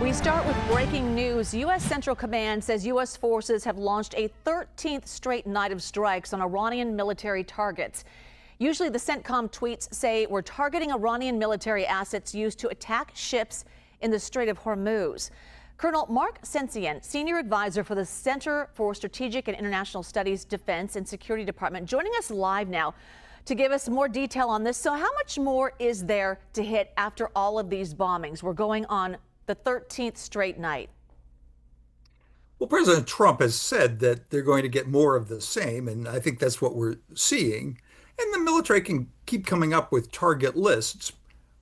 We start with breaking news. U.S. Central Command says U.S. forces have launched a 13th straight night of strikes on Iranian military targets. Usually the CENTCOM tweets say we're targeting Iranian military assets used to attack ships in the Strait of Hormuz. Colonel Mark Cancian, senior advisor for the Center for Strategic and International Studies Defense and Security Department, joining us live now to give us more detail on this. So how much more is there to hit after all of these bombings? We're going on the 13th straight night. Well, President Trump has said that they're going to get more of the same, and I think that's what we're seeing. And the military can keep coming up with target lists,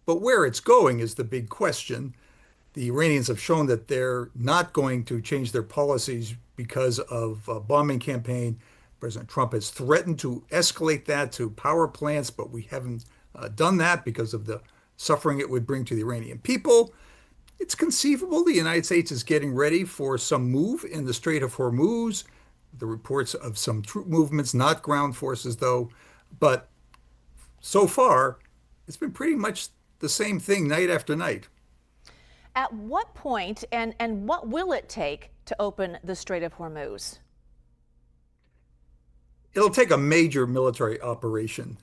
but where it's going is the big question. The Iranians have shown that they're not going to change their policies because of a bombing campaign. President Trump has threatened to escalate that to power plants, but we haven't done that because of the suffering it would bring to the Iranian people. It's conceivable the United States is getting ready for some move in the Strait of Hormuz. The reports of some troop movements, not ground forces though. But so far, it's been pretty much the same thing night after night. At what point and what will it take to open the Strait of Hormuz? It'll take a major military operation.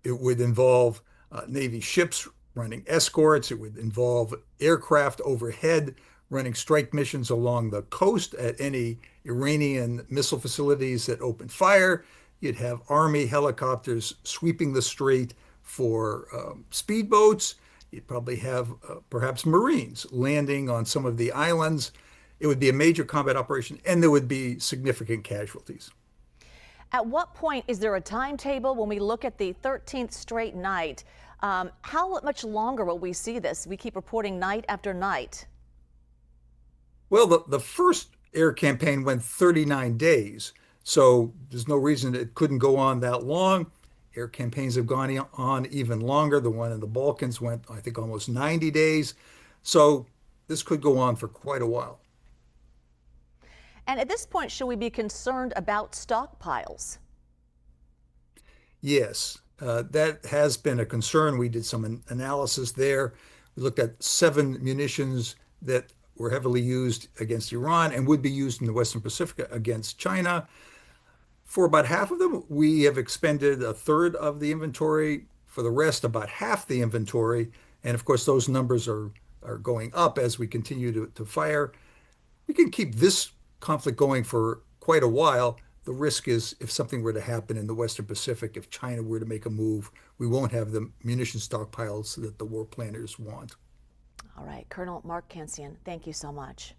It would involve Navy ships running escorts. It would involve aircraft overhead running strike missions along the coast at any Iranian missile facilities that open fire. You'd have Army helicopters sweeping the strait for speedboats. You'd probably have perhaps Marines landing on some of the islands. It would be a major combat operation, and there would be significant casualties. At what point is there a timetable when we look at the 13th straight night? How much longer will we see this? We keep reporting night after night. Well, the first air campaign went 39 days, so there's no reason it couldn't go on that long. Air campaigns have gone on even longer. The one in the Balkans went, I think, almost 90 days. So this could go on for quite a while. And at this point, should we be concerned about stockpiles? Yes, that has been a concern. We did some analysis there. We looked at 7 munitions that were heavily used against Iran and would be used in the Western Pacific against China. For about half of them, we have expended a third of the inventory. For the rest, about half the inventory. And of course, those numbers are going up as we continue to fire. We can keep this conflict going for quite a while. The risk is if something were to happen in the Western Pacific, if China were to make a move, we won't have the munition stockpiles that the war planners want. All right, Colonel Mark Cancian, thank you so much.